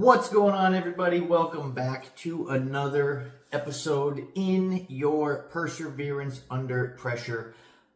What's going on, everybody? Welcome back to another episode in your Perseverance Under Pressure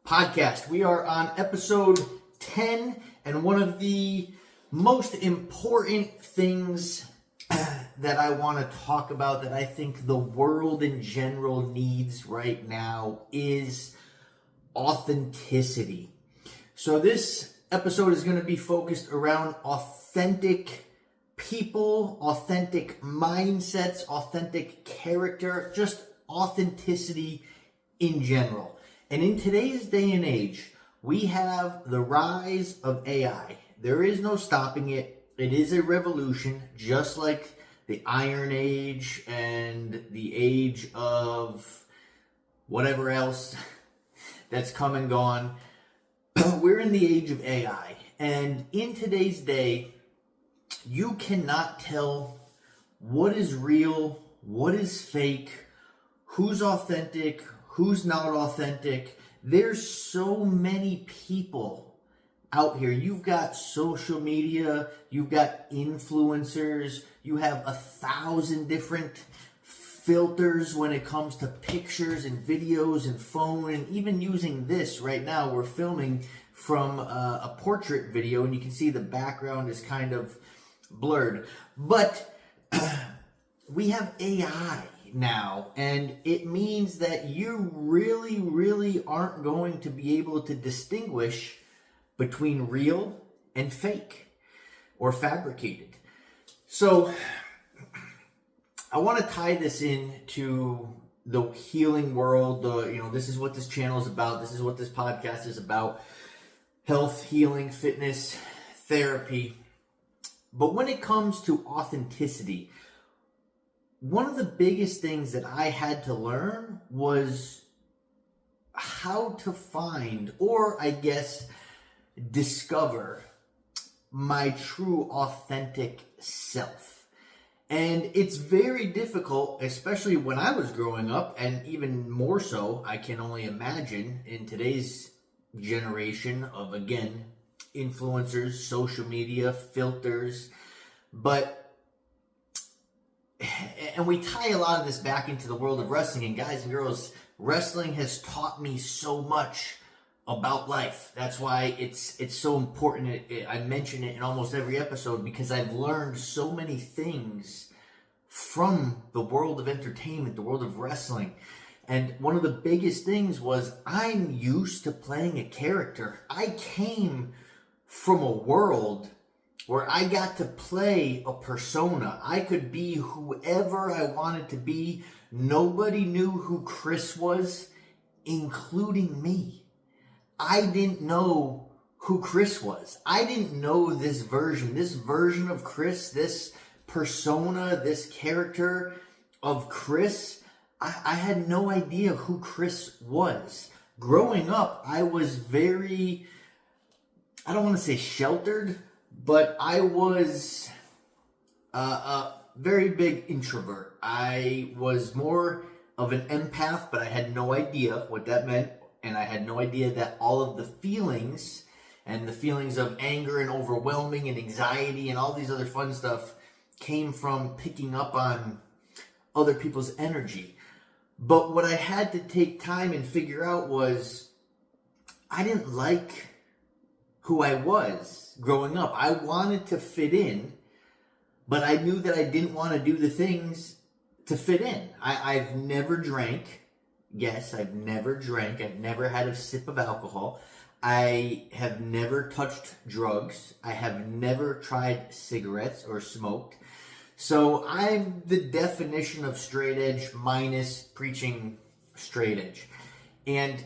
podcast. We are on episode 10, and one of the most important things that I want to talk about, that I think the world in general needs right now, is authenticity. So this episode is going to be focused around authentic people, authentic mindsets, authentic character, just authenticity in general. And in today's day and age, we have the rise of AI. There is no stopping it. It is a revolution, just like the Iron Age and the age of whatever else that's come and gone. We're in the age of AI. And in today's day, you cannot tell what is real, what is fake, who's authentic, who's not authentic. There's so many people out here. You've got social media, you've got influencers, you have 1,000 different filters when it comes to pictures and videos and phone, and even using this right now, we're filming from a portrait video, and you can see the background is kind of blurred. But we have AI now, and it means that you really aren't going to be able to distinguish between real and fake or fabricated. So I want to tie this into the healing world. This is what this channel is about. This is what this podcast is about. Health, healing, fitness, therapy. But when it comes to authenticity, one of the biggest things that I had to learn was how to find, or I guess discover, my true authentic self. And it's very difficult, especially when I was growing up, and even more so, I can only imagine in today's generation of, again, influencers, social media, filters, and we tie a lot of this back into the world of wrestling. And guys and girls, wrestling has taught me so much about life. That's why it's so important. I mention it in almost every episode, because I've learned so many things from the world of entertainment, the world of wrestling. And one of the biggest things was, I'm used to playing a character. I came from a world where I got to play a persona. I could be whoever I wanted to be. Nobody knew who Chris was, including me. I didn't know who Chris was. I didn't know this version of Chris, this persona, this character of Chris. I had no idea who Chris was. Growing up, I was very, I don't want to say sheltered, but I was a very big introvert. I was more of an empath, but I had no idea what that meant. And I had no idea that all of the feelings, and the feelings of anger and overwhelming and anxiety and all these other fun stuff, came from picking up on other people's energy. But what I had to take time and figure out was, I didn't like who I was growing up. I wanted to fit in, but I knew that I didn't want to do the things to fit in. I've never drank. Yes, I've never drank. I've never had a sip of alcohol. I have never touched drugs. I have never tried cigarettes or smoked. So I'm the definition of straight edge minus preaching straight edge. And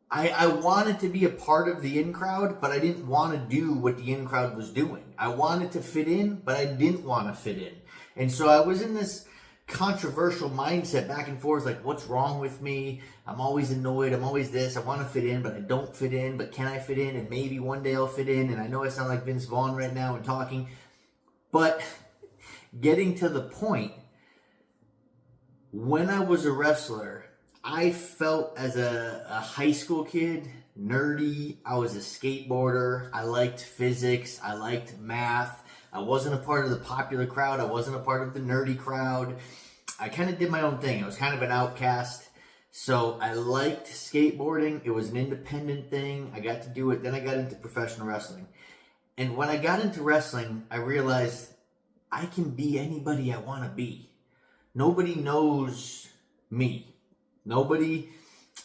I wanted to be a part of the in crowd, but I didn't want to do what the in crowd was doing. I wanted to fit in, but I didn't want to fit in. And so I was in this controversial mindset back and forth, like, what's wrong with me? I'm always annoyed. I'm always this. I want to fit in, but I don't fit in. But can I fit in? And maybe one day I'll fit in. And I know I sound like Vince Vaughn right now and talking, but getting to the point, when I was a wrestler, I felt as a high school kid, nerdy. I was a skateboarder. I liked physics. I liked math. I wasn't a part of the popular crowd. I wasn't a part of the nerdy crowd. I kind of did my own thing. I was kind of an outcast. So I liked skateboarding. It was an independent thing. I got to do it. Then I got into professional wrestling. And when I got into wrestling, I realized I can be anybody I want to be. Nobody knows me. Nobody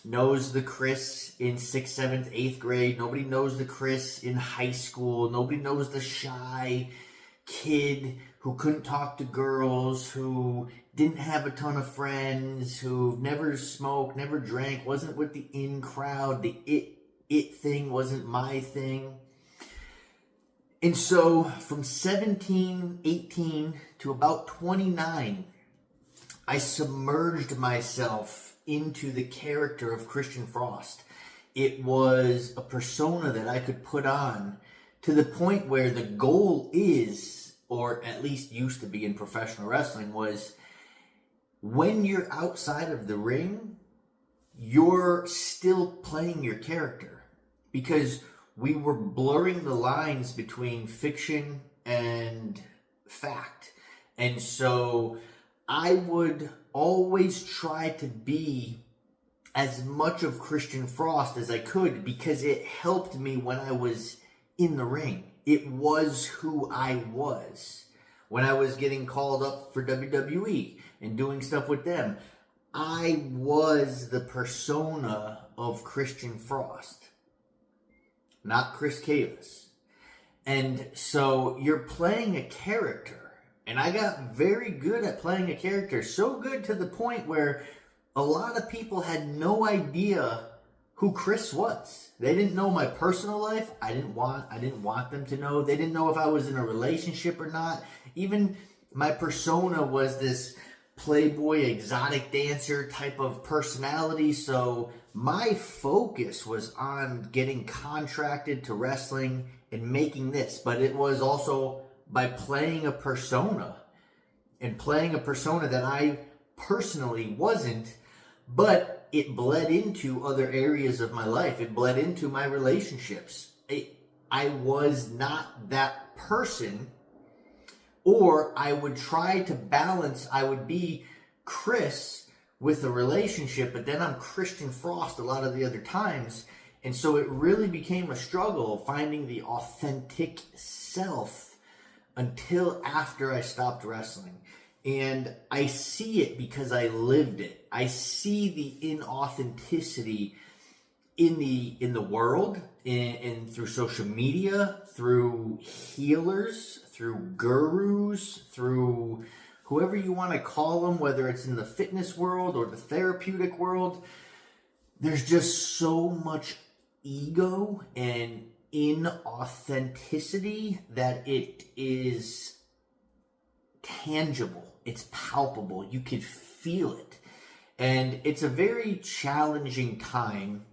knows the Chris in 6th, 7th, 8th grade. Nobody knows the Chris in high school. Nobody knows the shy kid who couldn't talk to girls, who didn't have a ton of friends, who never smoked, never drank, wasn't with the in crowd. The it thing wasn't my thing. And so from 17, 18 to about 29, I submerged myself into the character of Christian Frost. It was a persona that I could put on to the point where the goal is, or at least used to be in professional wrestling, was when you're outside of the ring, you're still playing your character. Because we were blurring the lines between fiction and fact. And so I would always try to be as much of Christian Frost as I could because it helped me when I was in the ring. It was who I was. When I was getting called up for WWE and doing stuff with them, I was the persona of Christian Frost, not Chris Kalis. And so you're playing a character. And I got very good at playing a character. So good to the point where a lot of people had no idea who Chris was. They didn't know my personal life. I didn't want them to know. They didn't know if I was in a relationship or not. Even my persona was this playboy, exotic dancer type of personality. So my focus was on getting contracted to wrestling and making this. But it was also by playing a persona, and playing a persona that I personally wasn't, but it bled into other areas of my life. It bled into my relationships. I was not that person, or I would try to balance. I would be Chris with a relationship, but then I'm Christian Frost a lot of the other times. And so it really became a struggle finding the authentic self until after I stopped wrestling. And I see it because I lived it. I see the inauthenticity in the world, and through social media, through healers, through gurus, through whoever you want to call them, whether it's in the fitness world or the therapeutic world. There's just so much ego and inauthenticity that it is tangible. It's palpable. You could feel it. And it's a very challenging time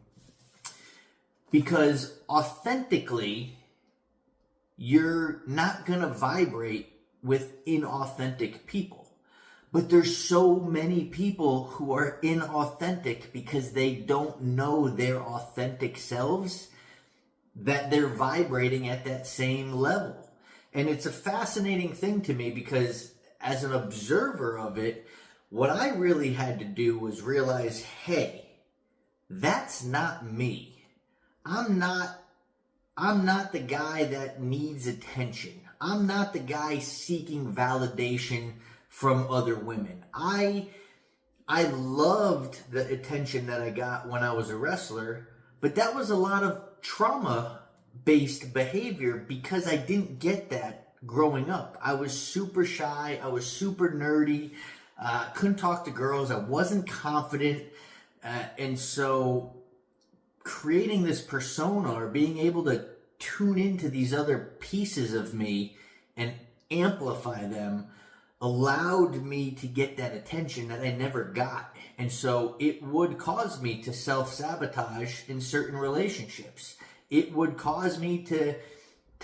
because authentically, you're not going to vibrate with inauthentic people. But there's so many people who are inauthentic because they don't know their authentic selves, that they're vibrating at that same level. And it's a fascinating thing to me because as an observer of it, what I really had to do was realize, hey, that's not me. I'm not the guy that needs attention. I'm not the guy seeking validation from other women. I loved the attention that I got when I was a wrestler, but that was a lot of trauma-based behavior because I didn't get that growing up. I was super shy. I was super nerdy. Couldn't talk to girls. I wasn't confident. And so creating this persona or being able to tune into these other pieces of me and amplify them allowed me to get that attention that I never got. And so it would cause me to self-sabotage in certain relationships. It would cause me to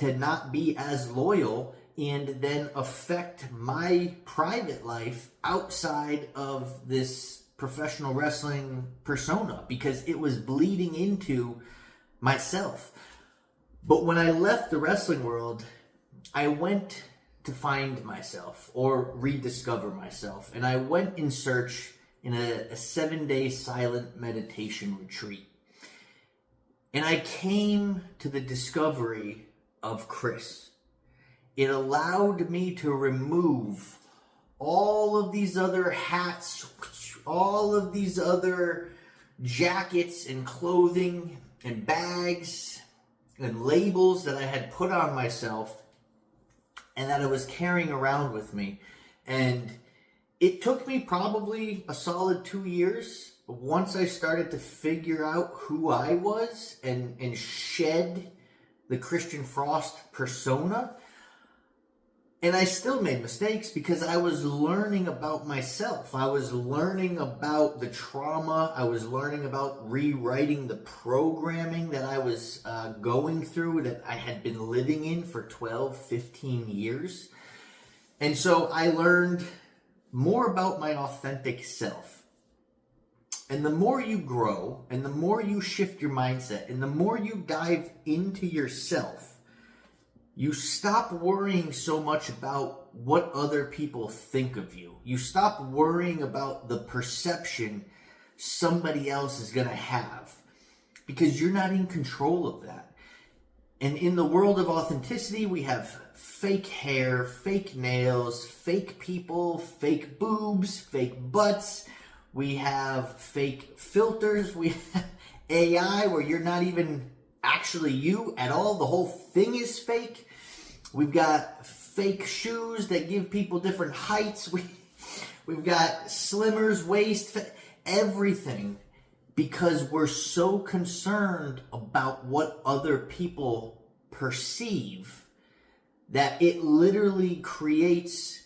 not be as loyal and then affect my private life outside of this professional wrestling persona because it was bleeding into myself. But when I left the wrestling world, I went to find myself or rediscover myself. And I went in search in a 7-day silent meditation retreat. And I came to the discovery of Chris. It allowed me to remove all of these other hats, all of these other jackets and clothing and bags and labels that I had put on myself and that I was carrying around with me. And it took me probably a solid 2 years once I started to figure out who I was and shed the Christian Frost persona. And I still made mistakes because I was learning about myself. I was learning about the trauma. I was learning about rewriting the programming that I was going through, that I had been living in for 12, 15 years. And so I learned more about my authentic self. And the more you grow, and the more you shift your mindset, and the more you dive into yourself, you stop worrying so much about what other people think of you. You stop worrying about the perception somebody else is going to have, because you're not in control of that. And in the world of authenticity, we have fake hair, fake nails, fake people, fake boobs, fake butts. We have fake filters. We have AI where you're not even actually you at all. The whole thing is fake. We've got fake shoes that give people different heights. We've got slimmers, waist, everything, because we're so concerned about what other people perceive that it literally creates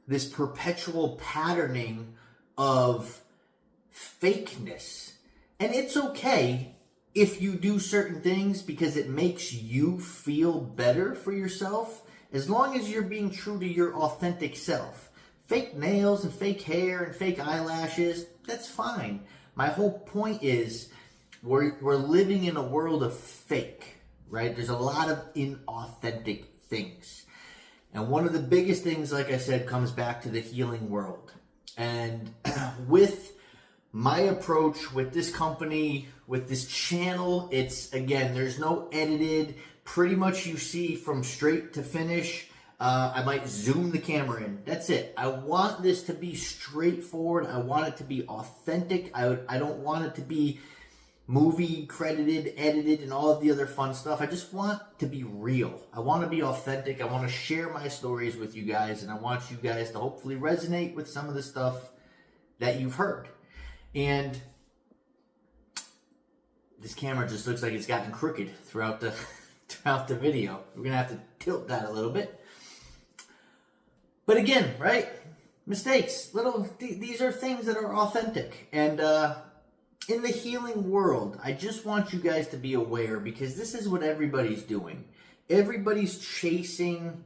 this perpetual patterning of fakeness. And it's okay if you do certain things because it makes you feel better for yourself, as long as you're being true to your authentic self. Fake nails and fake hair and fake eyelashes, that's fine. My whole point is we're living in a world of fake, right? There's a lot of inauthentic things. And one of the biggest things, like I said, comes back to the healing world. And with my approach, with this company, with this channel, it's, again, there's no edited. Pretty much you see from straight to finish. I might zoom the camera in. That's it. I want this to be straightforward. I want it to be authentic. I don't want it to be movie credited, edited, and all of the other fun stuff. I just want to be real. I want to be authentic. I want to share my stories with you guys, and I want you guys to hopefully resonate with some of the stuff that you've heard. And this camera just looks like it's gotten crooked throughout the video. We're gonna have to tilt that a little bit. But again, right? Mistakes. These are things that are authentic. And in the healing world, I just want you guys to be aware, because this is what everybody's doing. Everybody's chasing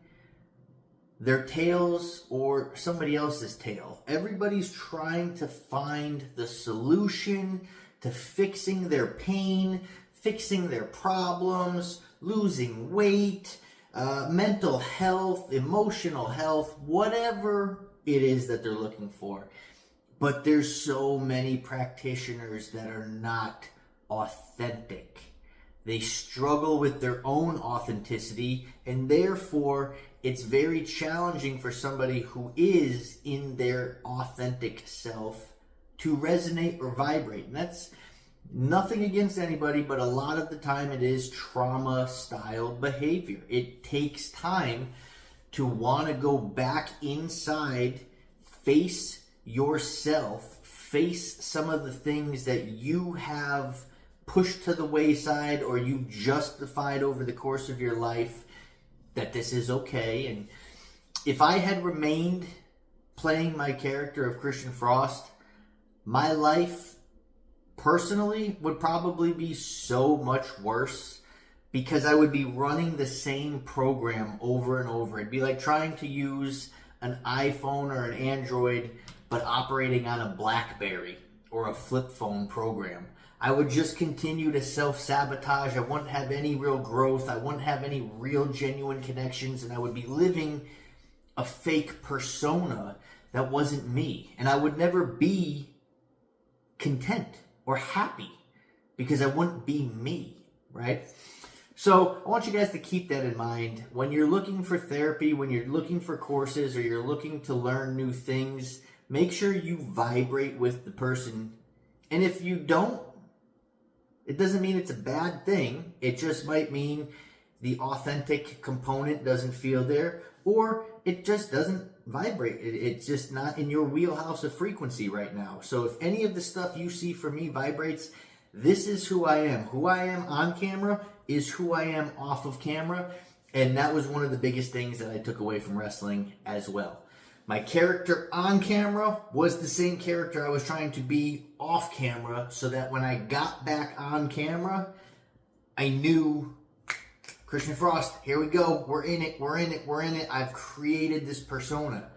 their tails or somebody else's tail. Everybody's trying to find the solution to fixing their pain, fixing their problems, losing weight, mental health, emotional health, whatever it is that they're looking for. But there's so many practitioners that are not authentic. They struggle with their own authenticity, and therefore it's very challenging for somebody who is in their authentic self to resonate or vibrate. And that's nothing against anybody, but a lot of the time it is trauma style behavior. It takes time to want to go back inside, face yourself, face some of the things that you have pushed to the wayside or you've justified over the course of your life, that this is okay. And if I had remained playing my character of Christian Frost, my life personally would probably be so much worse, because I would be running the same program over and over. It'd be like trying to use an iPhone or an Android but operating on a BlackBerry or a flip phone program. I would just continue to self-sabotage. I wouldn't have any real growth. I wouldn't have any real genuine connections, and I would be living a fake persona that wasn't me. And I would never be content or happy because I wouldn't be me, right? So I want you guys to keep that in mind. When you're looking for therapy, when you're looking for courses, or you're looking to learn new things, make sure you vibrate with the person. And if you don't, it doesn't mean it's a bad thing. It just might mean the authentic component doesn't feel there, or it just doesn't vibrate. It's just not in your wheelhouse of frequency right now. So if any of the stuff you see from me vibrates, this is who I am. Who I am on camera is who I am off of camera. And that was one of the biggest things that I took away from wrestling as well. My character on camera was the same character I was trying to be off camera, so that when I got back on camera, I knew, Christian Frost, here we go. We're in it. We're in it. We're in it. I've created this persona.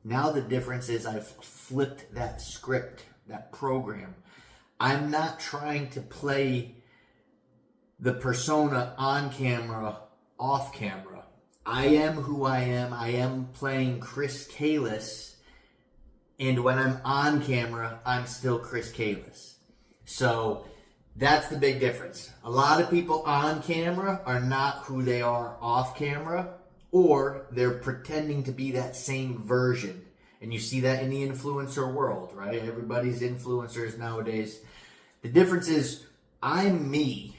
Now the difference is I've flipped that script, that program. I'm not trying to play the persona on camera, off camera. I am who I am. I am playing Chris Kalis. And when I'm on camera, I'm still Chris Kalis. So that's the big difference. A lot of people on camera are not who they are off camera, or they're pretending to be that same version. And you see that in the influencer world, right? Everybody's influencers nowadays. The difference is I'm me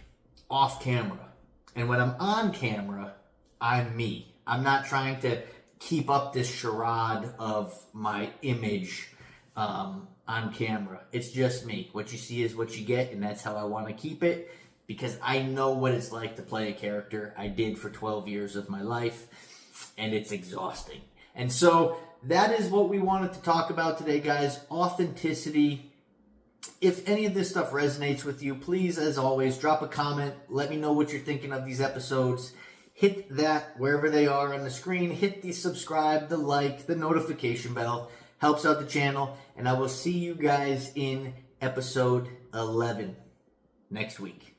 off camera. And when I'm on camera, I'm me. I'm not trying to keep up this charade of my image on camera. It's just me. What you see is what you get, and that's how I want to keep it, because I know what it's like to play a character. I did for 12 years of my life, and it's exhausting. And so that is what we wanted to talk about today, guys. Authenticity. If any of this stuff resonates with you, please, as always, drop a comment. Let me know what you're thinking of these episodes. Hit that wherever they are on the screen. Hit the subscribe, the like, the notification bell. Helps out the channel. And I will see you guys in episode 11 next week.